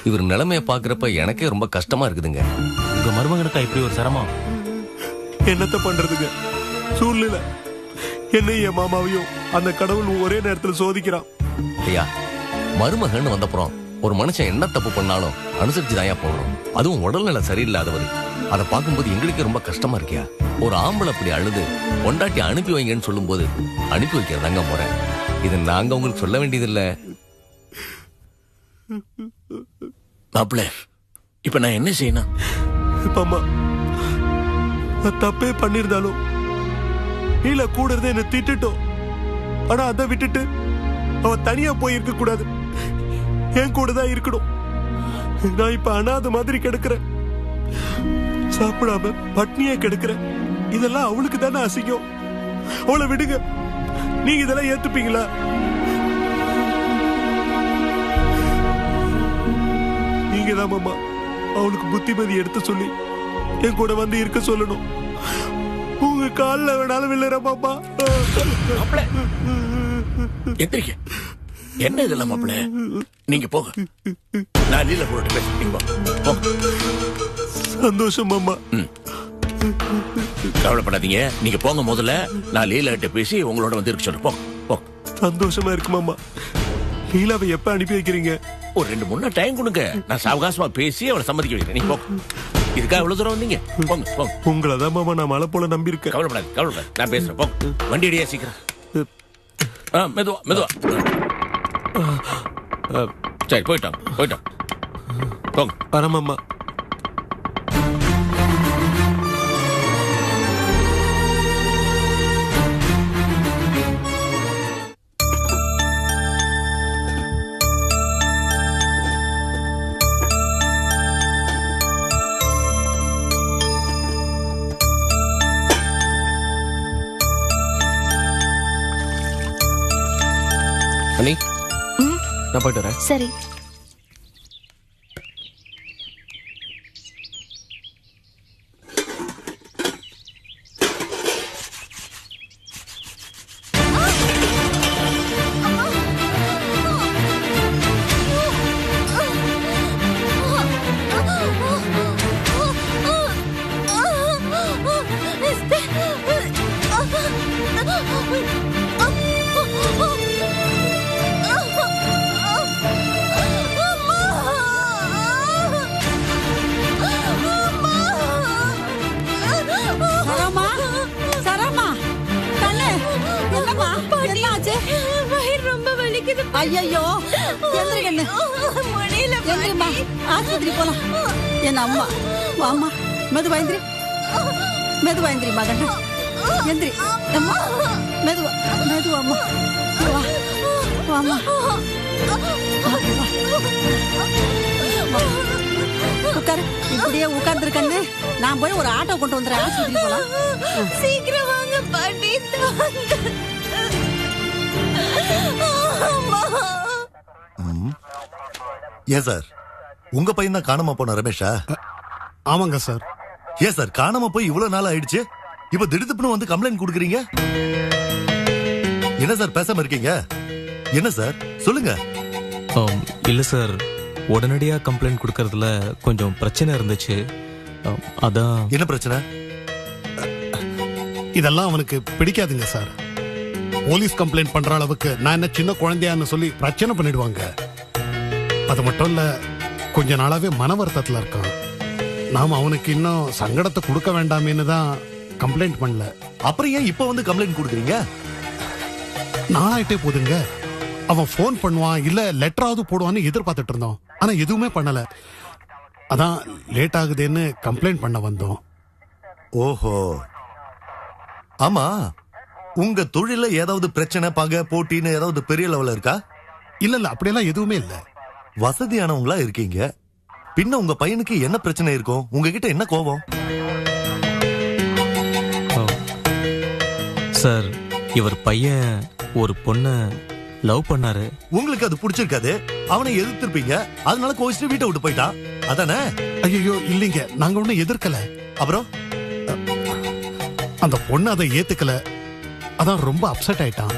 இவர் நிலைமைய பாக்குறப்ப எனக்கே ரொம்ப கஷ்டமா இருக்குதுங்க. உங்க மருமகனுக்கா இப்படி ஒரு சிரமம்? என்னத்த பண்றதுங்க, சூழ்நிலை என்னையும் என் மாமாவையும் அந்த கடவுள் ஒரே நேரத்துல சோதிக்கிறான். ஐயா, மருமகன் வந்தப்புறம் ஒரு மனுஷன் என்ன தப்பு பண்ணாலும் அனுசரிச்சு தாயா போகணும். அதுவும் உடல்நிலை சரியில்லாதவர். அதை பார்க்கும்போது எங்களுக்கே ரொம்ப கஷ்டமா இருக்கியா. ஒரு ஆம்பளை அப்படி அழுது பொண்டாட்டி அனுப்பி வைங்கன்னு சொல்லும் போது அனுப்பி வைக்கிறதாங்க முறை. இது நாங்க உங்களுக்கு சொல்ல வேண்டியதில்ல. மாப்பிள்ள, இப்ப நான் என்ன செய்யணும்? அம்மா, நான் தப்பே பண்ணிருந்தாலும் இல்ல கூட இருந்து என்ன திட்டுட்டோம். ஆனா அதை விட்டுட்டு அவ தனியா போய் இருக்க கூடாது, என் கூட தான் இருக்கணும். நான் இப்ப அனாதை மாதிரி கிடக்குறேன், சாப்பிடாம பட்னியா கிடக்குறேன். இதெல்லாம் அவளுக்கு தானே அசிங்கம். அவளை விடுங்க. நீங்க இதெல்லாம் ஏத்துப்பீங்களா? நீங்க தான் மாமா அவளுக்கு புத்திமதி எடுத்து சொல்லி என் கூட வந்து இருக்க சொல்லணும். உங்க காலில் வேணாலும் விழுற மாமா. எந்திரிக்க. என்ன இதெல்லாம் மாப்பிள்ள? நீங்க போக, நான் லீல போட்டு பேசுறீங்க. சந்தோஷம் மாமா. கவலைப்படாதீங்க, நீங்க போங்க. முதல்ல நான் லீலாட்ட பேசி உங்களோட வந்து இருக்க சொல்றேன். போங்க போங்க. சந்தோஷமா இருக்கு மாமா. லீலாவை எப்ப அனுப்பி வைக்கிறீங்க? ஒரு 2-3 நாள் டைம் கொடுங்க, நான் சாவகாசமா பேசி அவளை சம்மதிக்க வைக்கிறேன். நீங்க போங்க. இதுக்காக இவ்வளவு தூரம் வந்தீங்க? போங்க போங்க. உங்களை தான் மாமா நான் மழை போல நம்பி இருக்கேன். கவலைப்படாது கவலைப்படாது, நான் பேசுறேன். போங்க. வண்டி அடியா சீக்கிரம். மெதுவா மெதுவா. சரி, போயிட்டோம் போயிட்டோம். போங்க. வரமாமா. அண்ணி, நான் போயிட்டு வரேன். சரி. ஐயோ, ஆஸ்பத்திரி போலாம். என் அம்மா வாமா, மெதுவா எந்திரி, மெதுவா எந்திரி மகன், எந்திரி அம்மா, மெதுவா மெதுவா அம்மா, வா வாமா, உட்காரு. இப்படியே உட்கார்ந்துருக்கன்னு நான் போய் ஒரு ஆட்டோ கொண்டு வந்துடுறேன். ஆஸ்பத்திரி போலாம். சீக்கிரம் வாங்க பாட்டி. ஏன் சார், உங்க பையன் தான் காணாம போன ரமேஷா? ஆமாங்க சார். ஏன் சார், காணாம போய் இவ்வளவு நாள் ஆயிடுச்சு, இப்ப திடுத்துப்புன்னு வந்து கம்ப்ளைண்ட் கொடுக்குறீங்க? என்ன சார் பேசாம இருக்கீங்க? என்ன சார் சொல்லுங்க. இல்ல சார், உடனடியா கம்ப்ளைண்ட் கொடுக்கறதுல கொஞ்சம் பிரச்சனை இருந்துச்சு. அதான். என்ன பிரச்சனை? இதெல்லாம் அவனுக்கு பிடிக்காதுங்க சார். போலீஸ் கம்ப்ளைண்ட் பண்ற அளவுக்கு நான் என்ன சின்ன குழந்தையான்னு சொல்லி பிரச்சனை பண்ணிடுவாங்க. அது மட்டும் இல்ல, கொஞ்ச நாளாவே மன வருத்தத்துல இருக்கான். நாம அவனுக்கு இன்னும் சங்கடத்தை கொடுக்க வேண்டாமேன்னு தான் கம்ப்ளைண்ட் பண்ணல. அப்புறம் ஏன் இப்ப வந்து கம்ப்ளைண்ட் கொடுக்குறீங்க? நாளாயிட்டே போதுங்க. அவன் போன் பண்ணுவான், இல்ல லெட்டராவது போடுவான்னு எதிர்பார்த்துட்டு இருந்தோம். ஆனா எதுவுமே பண்ணல. அதான் லேட் ஆகுதுன்னு கம்ப்ளைண்ட் பண்ண வந்தோம். ஓஹோ, ஆமா, உங்க தொழில ஏதாவது பிரச்சனை, பகை, போட்டின்னு ஏதாவது பெரிய லெவல்ல இருக்கா? இல்ல இல்ல, அப்படியெல்லாம் எதுவுமே இல்ல. வசதியானவங்களா இருக்கீங்க, பின்ன உங்க பையனுக்கு என்ன பிரச்சனை இருக்கும்? உங்ககிட்ட என்ன கோபம்? சார், இவர் பையன் ஒரு பொண்ண லவ் பண்ணாரு. உங்களுக்கு அது பிடிச்சிருக்காது, அவனை எதிர்த்திருப்பீங்க, அதனால கோச்சிட்டு வீட்டை விட்டு போயிட்டான், அதானே? ஐயோ இல்லீங்க, நாங்க ஒன்னும் எதிர்க்கல. அப்புறம் அந்த பொண்ணு அதை ஏத்துக்கல, அதான் ரொம்ப அப்செட் ஆயிட்டான்.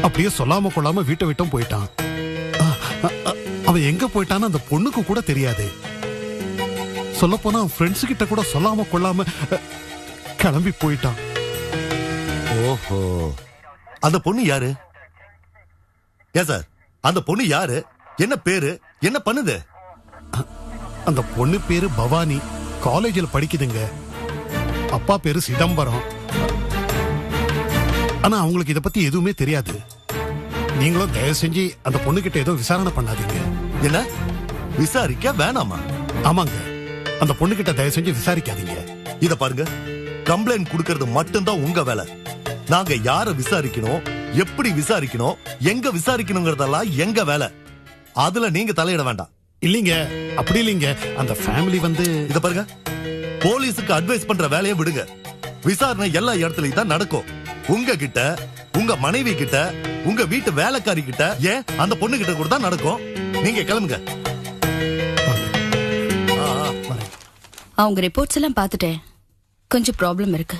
அப்படியே சொல்லாம கொள்ளாம வீட்டை விட்டும் போயிட்டான். அவன் எங்க போயிட்டான்னு அந்த பொண்ணுக்கு கூட தெரியாது. சொல்ல போனா ஃப்ரெண்ட்ஸ் கிட்ட கூட சொல்லாம கொள்ளாம கிளம்பி போயிட்டான். ஓஹோ, அந்த பொண்ணு யாரு? ஏன் சார், அந்த பொண்ணு யாரு? என்ன பேரு? என்ன பண்ணுது? அந்த பொண்ணு பேரு பவானி, காலேஜில் படிக்குதுங்க. அப்பா பேரு சிதம்பரம். ஆனா அவங்களுக்கு இத பத்தி எதுவுமே தெரியாது. நீங்களும் தயவு செஞ்சு அந்த பொண்ணு கிட்ட ஏதோ விசாரணை பண்ணாதீங்க. என்ன விசாரிக்க வேணாமா? ஆமாங்க, அந்த பொண்ணு கிட்ட தயவு செஞ்சு விசாரிக்காதீங்க. இத பாருங்க, கம்ப்ளைண்ட் கொடுக்கறது மட்டும்தான் உங்க வேலை. நாங்க யார விசாரிக்கணும், எப்படி விசாரிக்கணும், எங்க விசாரிக்கணுங்கிறதெல்லாம் எங்க வேலை. அதுல நீங்க தலையிட வேண்டாம். இல்லீங்க, அப்படி இல்லீங்க. அந்த ஃபேமிலி வந்து இத பாருங்க, போலீஸுக்கு அட்வைஸ் பண்ற வேலையை விடுங்க. விசாரணை எல்லா இடத்துலயும் தான் நடக்கும். உங்க கிட்ட, உங்க மனைவி கிட்ட, உங்க வீட்டு வேலைக்காரி கிட்ட, ஏன் அந்த பொண்ணு கிட்ட கூட தான் நடக்கும். நீங்க கிளம்புங்க. அவங்க ரிப்போர்ட்ஸ் எல்லாம் பார்த்துட்டேன். கொஞ்சம் ப்ராப்ளம் இருக்கு.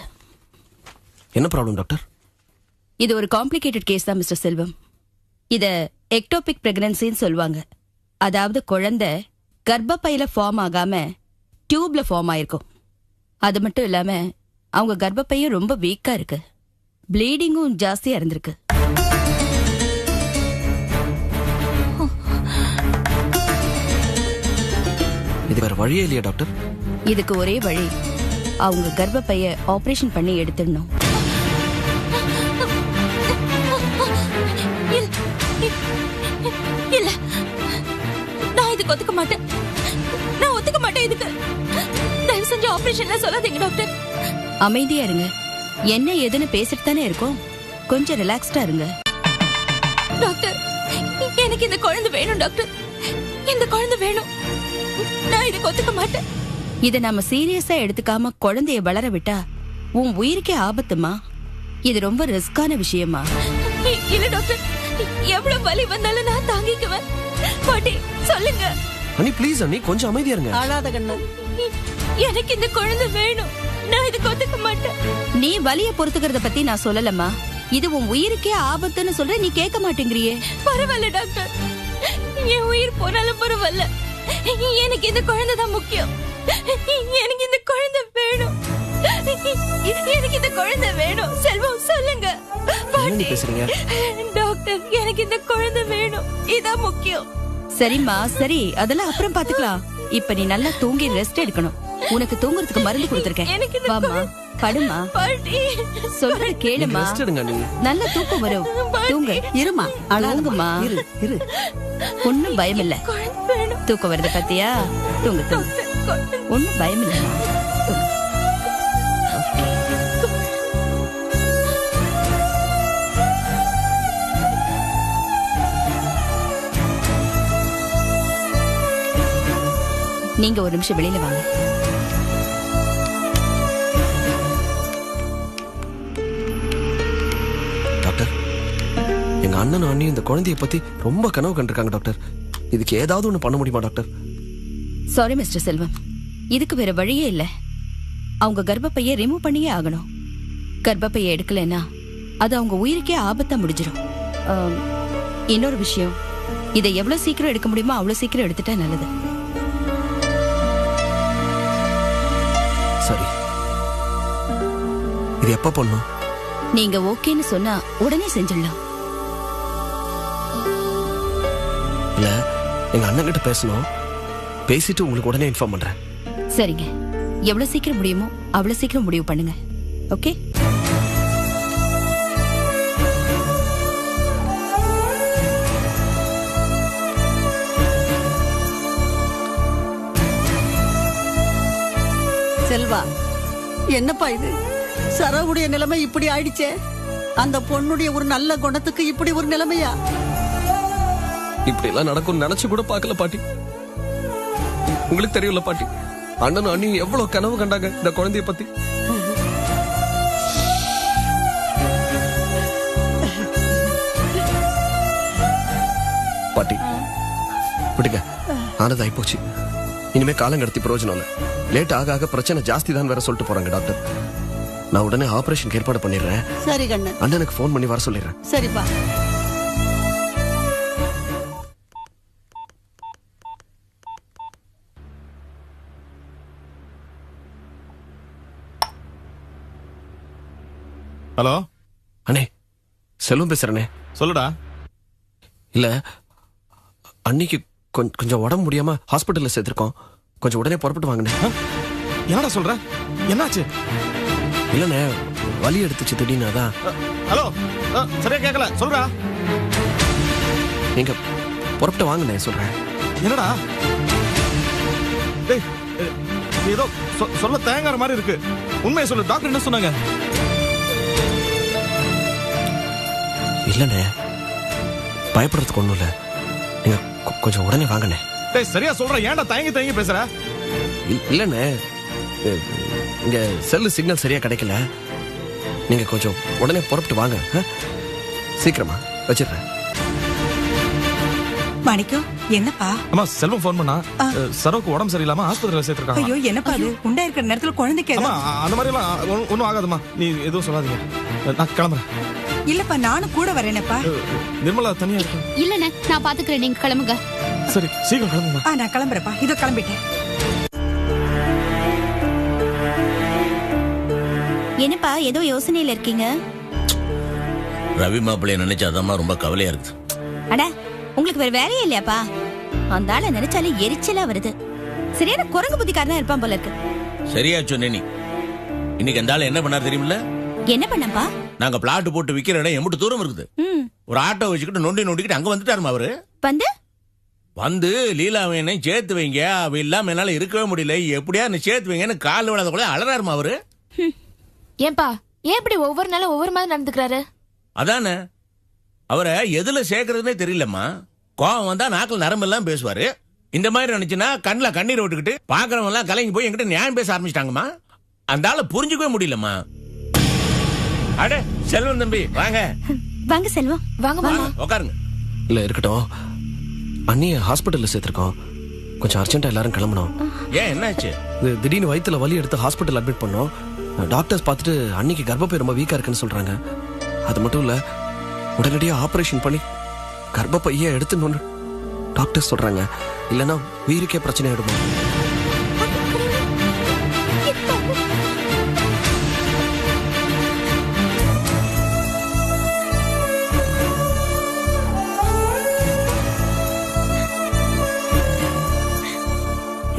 என்ன ப்ராப்ளம் டாக்டர்? இது ஒரு காம்ப்ளிகேட்டட் கேஸ் தான் மிஸ்டர் செல்வம். இத எக்டோபிக் பிரெக்னன்சின்னு சொல்லுவாங்க. அதாவது குழந்தை கர்ப்பப்பையில ஃபார்ம் ஆகாம டியூப்ல ஃபார்ம் ஆயிருக்கும். அது மட்டும் இல்லாம அவங்க கர்ப்பப்பையும் ரொம்ப வீக்கா இருக்கு. ப்ளீடிங்கும் ஜாஸ்தியா இருந்திருக்கு. இது வேற வழியே இல்லையா டாக்டர்? இதுக்கு ஒரே வழி, அவங்க கர்ப்பப்பைய ஆபரேஷன் பண்ணி எடுத்துடணும். இல்ல, நான் இதுக்கு ஒத்துக்க மாட்டேன். நான் ஒத்துக்க மாட்டேன் இதுக்கு. தயவு செஞ்சு ஆபரேஷன்ல சொல்லாதீங்க டாக்டர். அமைதியா இருங்க. என்ன ஏதுன்னு பேசிட்டு தானே இருக்கோம். கொஞ்சம் ரிலாக்ஸ்டா இருங்க. டாக்டர், எனக்கு இந்த குழந்தை வேணும் டாக்டர். இந்த குழந்தை வேணும். நான் இதுக்கு ஒத்துக்க மாட்டேன். இத நாம சீரியஸா எடுத்துக்காம குழந்தைய வளர விட்டா உன் உயிருக்கே ஆபத்துமா. இது ரொம்ப ரிஸ்கான விஷயமா. இல்ல டாக்டர், எவ்வளவு வலி வந்தாலும் நான் தாங்கிக்குவேன். பாட்டி சொல்லுங்க. அண்ணி ப்ளீஸ் அண்ணி, கொஞ்சம் அமைதியா இருங்க. அழாத கண்ணு. எனக்கு இந்த குழந்தை வேணும். நான் இதுக்கு ஒத்துக்க மாட்டேன். நீ வலிய பொறுத்துக்கிறத பத்தி நான் சொல்லலமா. இது உன் உயிருக்கே ஆபத்துன்னு சொல்ற, நீ கேட்க மாட்டேங்கிறியே. பரவாயில்ல டாக்டர், என் உயிர் போனாலும் பரவாயில்ல. எனக்கு இந்த குழந்தை தான் முக்கியம். எனக்கு இந்த குழந்தை வேணும். எனக்கு இந்த குழந்தை வேணும். செல்வம் சொல்லுங்க. என்ன பேசுறீங்க டாக்டர், எனக்கு இந்த குழந்தை வேணும். இதான் முக்கியம். சரிம்மா சரி, அதெல்லாம் அப்புறம் பாத்துக்கலாம். இப்ப நீ நல்லா தூங்கி ரெஸ்ட் எடுக்கணும். உனக்கு தூங்குறதுக்கு மருந்து கொடுத்திருக்கேன். வாமா, படுமா. சொல்ற கேளுமா. ரெஸ்ட் எடுங்க அண்ணி. நல்ல தூக்கம் வரும். தூங்க. இருமா, அழாங்கம்மா. இரு. ஒன்னும் பயம் இல்ல. தூக்கம் வருது பாத்தியா? தூங்க தூங்க. ஒன்னும் பயம் இல்ல. நீங்க ஒரு நிமிஷம் வெளியில வாங்க. டாக்டர், எங்க அண்ணனும் அண்ணியும் இந்த குழந்தைய பத்தி ரொம்ப கனவு கண்டிருக்காங்க டாக்டர். இதுக்கு ஏதாவது ஒண்ணு பண்ண முடியுமா டாக்டர்? சாரி மிஸ்டர் செல்வம், இதுக்கு வேற வழியே இல்ல. அவங்க கர்ப்பப்பையை ரிமூவ் பண்ணியே ஆகணும். கர்ப்பப்பையை எடுக்கலன்னா அது அவங்க உயிருக்கே ஆபத்தா முடிஞ்சிடும். இன்னொரு விஷயம், இதை எவ்வளவு சீக்கிரம் எடுக்க முடியுமோ அவ்வளவு சீக்கிரம் எடுத்துட்டா நல்லது. சரி, இது எப்ப பண்ணும்? நீங்க ஓகேன்னு சொன்னா உடனே செஞ்சிடலாம். இல்ல, எங்க அண்ணன் கிட்ட பேசணும். பேசிட்டு உங்களுக்கு உடனே இன்ஃபார்ம் பண்றேன். சரிங்க, எவ்வளவு சீக்கிரம் முடியுமோ அவ்வளவு சீக்கிரம் முடிவு பண்ணுங்க. ஓகே? செல்வா, என்னப்பா இது? சரவுடைய நிலைமை இப்படி ஆயிடுச்சே. அந்த பொண்ணுடைய ஒரு நல்ல குணத்துக்கு இப்படி ஒரு நிலைமையா? இப்படி எல்லாம் நடக்கும் நினைச்சு கூட பார்க்கல பாட்டி. உங்களுக்கு தெரியல பாட்டி, அண்ணனும் அண்ணியும் எவ்வளவு கனவு கண்டாங்க இந்த குழந்தைய பத்தி. பாட்டி விடுங்க, ஆனது ஆயிப்போச்சு. இனிமே காலம் கடத்தி பிரயோஜனம் இல்ல. லேட் ஆக ஆக பிரச்சனை ஜாஸ்தி தான் வேற சொல்லிட்டு போறாங்க டாக்டர். நான் உடனே ஆபரேஷன் ஏற்பாடு பண்ணிடுறேன். சரி கண்ணு. அண்ணனுக்கு போன் பண்ணி வர சொல்லிடுறேன். சரிப்பா. ஹலோ அண்ணே செல்வம் பேசுறேனே. சொல்லுடா. இல்ல அன்னைக்கு கொஞ்சம் உடம்பு முடியாம ஹாஸ்பிட்டல்ல சேர்த்திருக்கோம். கொஞ்சம் உடனே புறப்பட்டு வாங்கண்ணே. என்னடா சொல்ற? என்னாச்சு? இல்லண்ணே வலி எடுத்துச்சு திடீர்னு. அதான். ஹலோ சரியா கேட்கல, சொல்றா. நீங்க புறப்பட்டு வாங்கண்ணே சொல்றேன். என்னடா டேய், ஏதோ சொல்ல தயங்குற மாதிரி இருக்கு. உண்மையை சொல்லு, டாக்டர் என்ன சொன்னாங்க? இல்லண்ணே பயப்படுறதுக்கு ஒண்ணும் இல்ல. நீங்க கொஞ்சம் உடனே வாங்கண்ணே. டேய் சரியா சொல்ற, ஏன்டா தயங்கி பேசுற? இல்லண்ணே இங்க செல்லு சிக்னல் சரியா கிடைக்கல. நீங்க கொஞ்சம் உடனே புறப்பட்டு வாங்க. சீக்கிரமா வச்சிடுறேன். மாணிக்கம் என்னப்பா? அம்மா செல்வம் போன் பண்ணா சரோக்கு உடம்பு சரியில்லாம ஆஸ்பத்திரியில சேர்த்திருக்காங்க. ஐயோ என்னப்பா அது? உண்டா இருக்கிற நேரத்துல குழந்தைக்கு அம்மா அந்த மாதிரி எல்லாம் ஒண்ணும் ஆகாதுமா, நீ எதுவும் சொல்லாதீங்க. நான் கிளம்புறேன். இல்லப்பா நானும் கூட வரேனப்பா. நிர்மலா தனியா இருக்கு. இல்லண்ணே நான் பாத்துக்கிறேன், நீங்க கிளம்புங்க. சரி சீக்கிரம் கிளம்புமா. நான் கிளம்புறேப்பா. இதோ கிளம்பிட்டேன். என்னப்பா ஏதோ யோசனையில இருக்கீங்க? ரவி மாப்பிள்ளைய நினைச்சாதான் ரொம்ப கவலையா இருக்கு. அட உங்களுக்கு வேற வேலையே இல்லையாப்பா? அந்த ஆளை நினைச்சாலே எரிச்சலா வருது. சரியான குரங்கு புத்திக்காரனா இருப்பான் போல இருக்கு. சரியா சொன்னே நீ. இன்னைக்கு அந்த ஆள் என்ன பண்ணாரு தெரியுமில்ல? என்ன பண்ணப்பா? நாங்க பிளாட் போட்டு விக்கிற இடம் எம்பிட்டு தூரம் இருக்குது. ஒரு ஆட்டோ வச்சுக்கிட்டு நொண்டிக்கிட்டு அங்க வந்துட்டாருமா அவரு. வந்து லீலாவையனை சேர்த்து வைங்க, அவ இல்லாம என்னால இருக்கவே முடியல, எப்படியா நீ சேர்த்து வைங்கன்னு கால் விழாத கூட அலறாருமா அவரு. ஏன்பா ஏன் இப்படி ஒவ்வொரு நாளும் ஒவ்வொரு மாதிரி நடந்துக்கிறாரு? அதானே அவரை எதுல சேர்க்கறதுனே தெரியலம்மா. கோவம் வந்தா நாக்கில் நரம்பு எல்லாம் பேசுவாரு. இந்த மாதிரி நினைச்சுன்னா கண்ணில் கண்ணீர் விட்டுக்கிட்டு பாக்குறவங்க எல்லாம் கலங்கி போய் என்கிட்ட நியாயம் பேச ஆரம்பிச்சிட்டாங்கம்மா. அந்த ஆளை புரிஞ்சுக்கவே முடியலம்மா. அட செல்வம் தம்பி வாங்க. வாங்க செல்வம். வாங்க வாங்க உட்காருங்க. இல்ல இருக்கட்டும், அண்ணிய ஹாஸ்பிட்டல்ல சேர்த்திருக்கோம். கொஞ்சம் அர்ஜென்ட்டா எல்லாரும் கிளம்பணும். ஏன் என்னாச்சு? திடீர்னு வயித்துல வலி எடுத்து ஹாஸ்பிட்டல் அட்மிட் பண்ணோம். டாக்டர்ஸ் பார்த்துட்டு அன்னைக்கு கர்ப்பப்பை ரொம்ப வீக்கா இருக்குன்னு சொல்றாங்க. அது மட்டும் இல்ல உடனடியா ஆபரேஷன் பண்ணி கர்ப்பப்பையை எடுத்துன்னு டாக்டர் சொல்றாங்க. இல்லைன்னா உயிருக்கே பிரச்சனை ஆயிடுமா.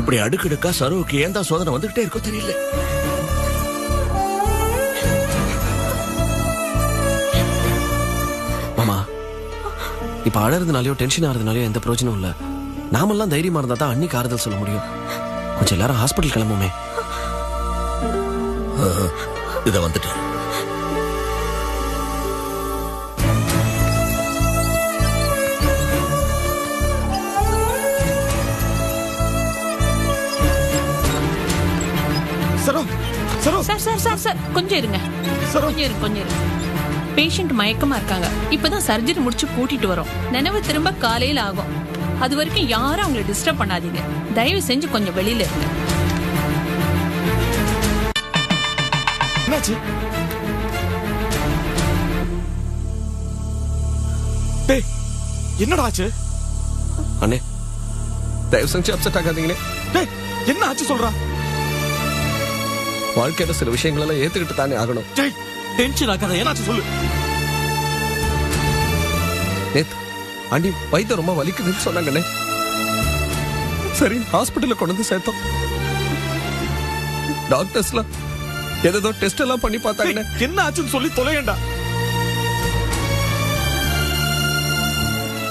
இப்படி அடுக்கடுக்கா சரோவுக்கு ஏன் தான் சோதனை வந்துகிட்டே இருக்கோ தெரியல. மாமா இப்ப அழறதுனாலயோ டென்ஷன் ஆறதுனாலயோ எந்த பிரயோஜனம் இல்ல. நாமெல்லாம் தைரியமா இருந்தா தான் அன்னைக்கு ஆறுதல் சொல்ல முடியும். கொஞ்சம் எல்லாரும் ஹாஸ்பிட்டல் கிளம்புமே. இத வந்துட்டு சார் கொஞ்சம் இருங்க. கொஞ்சம் இருங்க. பேஷண்ட் மயக்கமா இருக்காங்க. இப்பதான் சர்ஜரி முடிச்சு கூட்டிட்டு வரோம். நினைவு திரும்ப காலையில ஆகும். அது வரைக்கும் யாரும் அவங்களை டிஸ்டர்ப் பண்ணாதீங்க. தயவு செஞ்சு கொஞ்சம் வெளியில இருங்க. என்னாச்சு? டேய் என்னடா ஆச்சு? அண்ணே தயவு செஞ்சு அப்செட் ஆகாதீங்களே. டேய் என்ன ஆச்சு சொல்றா? வாழ்க்கையில சில விஷயங்கள் எல்லாம் ஏத்துக்கிட்டு தானே ஆகணும். டேய் டென்ஷன் ஆகாத, என்னாச்சு சொல்லு. நேத்து அண்டி வயிற்று ரொம்ப வலிக்குதுன்னு சொன்னாங்கண்ணே. சரி ஹாஸ்பிட்டல்ல கொண்டு வந்து சேர்த்தோம். டாக்டர்ஸ்லாம் ஏதோ டெஸ்ட் எல்லாம் பண்ணி பார்த்தாங்க. என்ன ஆச்சுன்னு சொல்லி தொலையண்டா.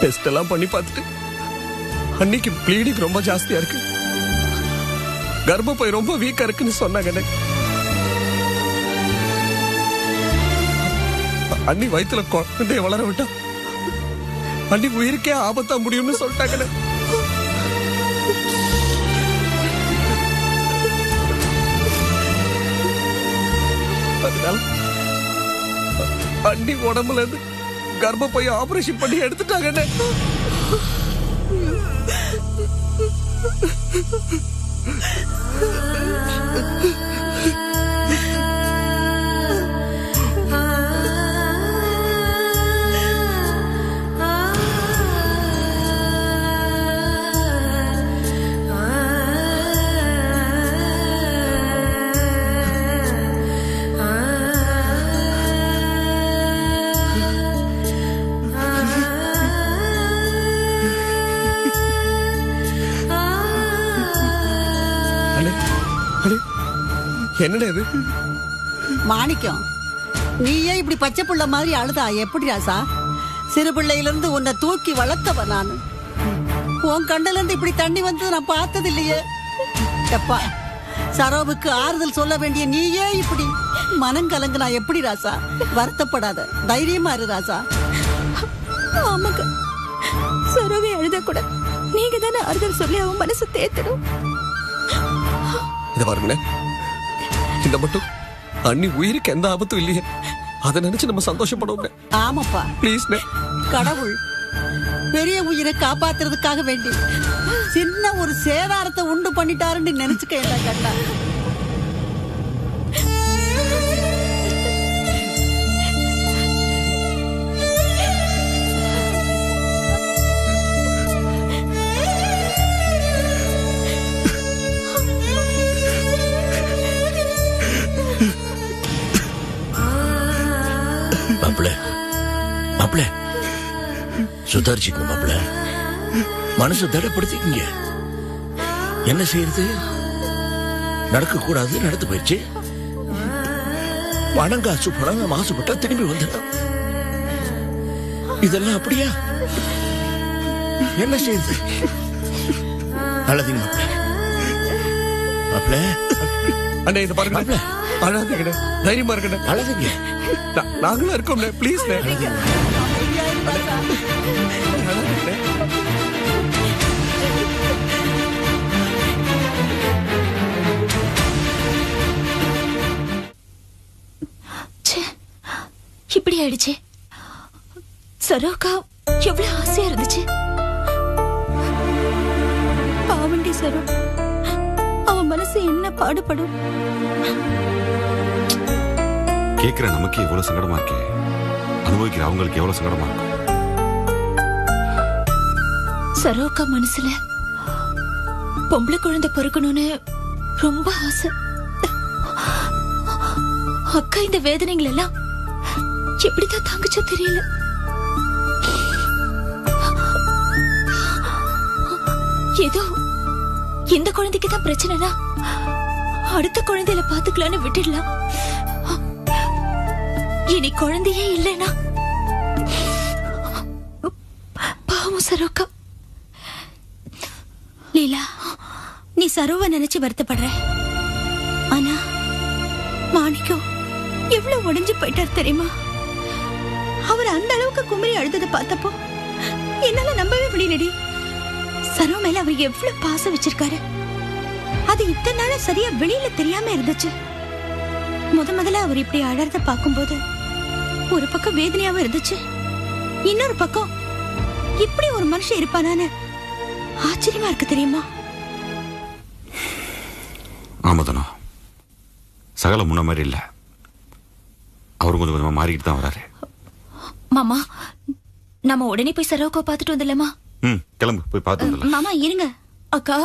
டெஸ்ட் எல்லாம் பண்ணி பார்த்துட்டு அன்னைக்கு ப்ளீடிங் ரொம்ப ஜாஸ்தியா இருக்கு, கர்ப்பப்பை ரொம்ப வீக்கா இருக்குன்னு சொன்னாங்கண்ணே. அண்ணி வயிற்றுல குழந்தைய வளர விட்டா அண்ணி உயிருக்கே ஆபத்தா முடியும்னு சொல்லிட்டாங்கண்ணே. அதனால அண்ணி உடம்புல இருந்து கர்ப்பப்பைய ஆபரேஷன் பண்ணி எடுத்துட்டாங்கண்ணே. என்னடா இது? மாணிக்கம், நீயே இப்படி பச்சை புள்ள மாதிரி அழுதா எப்படி ராசா? சிறு பிள்ளையிலிருந்து உன்னை தூக்கி வளர்த்தவ நான். உன் கண்ணுல இருந்து இப்படி தண்ணி வந்து நான் பார்த்தது இல்லையே. எப்பா, சரோவுக்கு ஆறுதல் சொல்ல வேண்டிய நீயே இப்படி மனம் கலங்குனா எப்படி ராசா? வருத்தப்படாத, தைரியமா இரு ராசா. ஆமாங்க, சரோவை அழுத கூட நீங்க தானே ஆறுதல் சொல்லி அவன் மனசு தேத்தணும். இத பாருங்களே, இந்த மட்டும் அண்ணி உயிருக்கு எந்த ஆபத்தும் இல்லையே, அதை நினைச்சு நம்ம சந்தோஷப்படுவோம். ஆமாப்பா, ப்ளீஸ். கடவுள் பெரிய உயிரை காப்பாத்துறதுக்காக வேண்டி சின்ன ஒரு சேதாரத்தை உண்டு பண்ணிட்டாருன்னு நினைச்சுக்க என்ன கண்டா. மாப்பிள சுதாரிச்சுக்கணும். மாப்பிள மனசு தடப்படுத்திக்கீங்க. என்ன செய்யறது? நடக்க கூடாது, நடந்து போயிடுச்சு. பணம் காசு பணம் மாசுபட்டா திரும்பி வந்துடும். இதெல்லாம் அப்படியா? என்ன செய்யறது? அழதிங்க மாப்பிள. மாப்பிள அண்ணே, இதை பாருங்க. அழாதீங்க, தைரியமா இருக்கணும். அழதிங்க, நாங்களும் இருக்கோம். ப்ளீஸ். இப்படி ஆயிடுச்சு. சரோக்கா எவ்வளவு ஆசையா இருந்துச்சு. பாவண்டி சரோ, அவன் மனசு என்ன பாடுபடும். கேட்கிற நமக்கு எவ்வளவு சங்கடமா இருக்கு, அனுபவிக்கிற அவங்களுக்கு எவ்வளவு சங்கடமா இருக்கும். சரோக்கா மனசுல பொம்பளை குழந்தை பிறக்கணும்னு ரொம்ப ஆசை. அக்கா இந்த வேதனைகள் எல்லாம் எப்படிதான் தாங்குச்சோ தெரியல. ஏதோ இந்த குழந்தைக்கு தான் பிரச்சனைனா அடுத்த குழந்தையில பாத்துக்கலான்னு விட்டுடலாம். இனி குழந்தையே இல்லைனா பாவம் சரோக்கா. லீலா, நீ சரோவை நினைச்சு வருத்தப்படுற. ஆனா மாணிக்கம் எவ்வளவு உடைஞ்சு போயிட்டார் தெரியுமா? அவர் அந்த அளவுக்கு குமரி அழுததை பார்த்தப்போ என்னால நம்பவே முடியலடி. சரோ மேல அவர் எவ்வளவு பாசம் வச்சிருக்காரு. அது இத்தனை நாள சரியா வெளியில தெரியாம இருந்துச்சு. முதல்ல அவர் இப்படி அழறத பார்க்கும்போது ஒரு பக்கம் வேதனையாவும் இருந்துச்சு, இன்னொரு பக்கம் இப்படி ஒரு மனுஷன் இருப்பானான்னு ஆச்சரியமா இருக்கு தெரியுமா? ஆமாதனா, சகல முன்ன மாதிரி இல்ல. அவரு கொஞ்சம் கொஞ்சமா மாறிக்கிட்டு தான் வராரு. மாமா, நம்ம உடனே போய் சரோக்கா பாத்துட்டு வந்துடலாமா? கிளம்பு, போய் பார்த்து வந்துடலாம். மாமா இருங்க. அக்கா,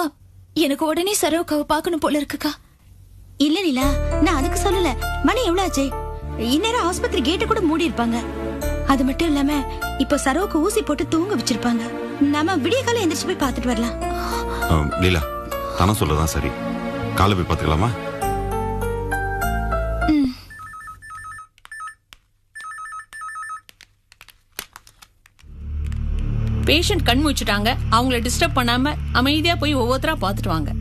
எனக்கு உடனே சரோக்காவை பார்க்கணும் போல இருக்குக்கா. இல்ல லீலா, நான் அதுக்கு சொல்லல. மணி எவ்வளவு ஆச்சு? இந்நேரம் ஆஸ்பத்திரி கேட்ட கூட மூடி இருப்பாங்க. அது மட்டும் இல்லாம இப்ப சரோக்கு ஊசி போட்டு தூங்க வச்சிருப்பாங்க. நாம விடிய காலம் எந்திரிச்சு போய் பார்த்துட்டு வரலாம். லீலா, தானே சொல்லதான் சரி. காலை போய் பார்த்துக்கலாமா? பேஷண்ட் கண் முழிச்சுட்டாங்க. அவங்கள டிஸ்டர்ப் பண்ணாம அமைதியா போய் ஒவ்வொருத்தரா பார்த்துட்டு வாங்க.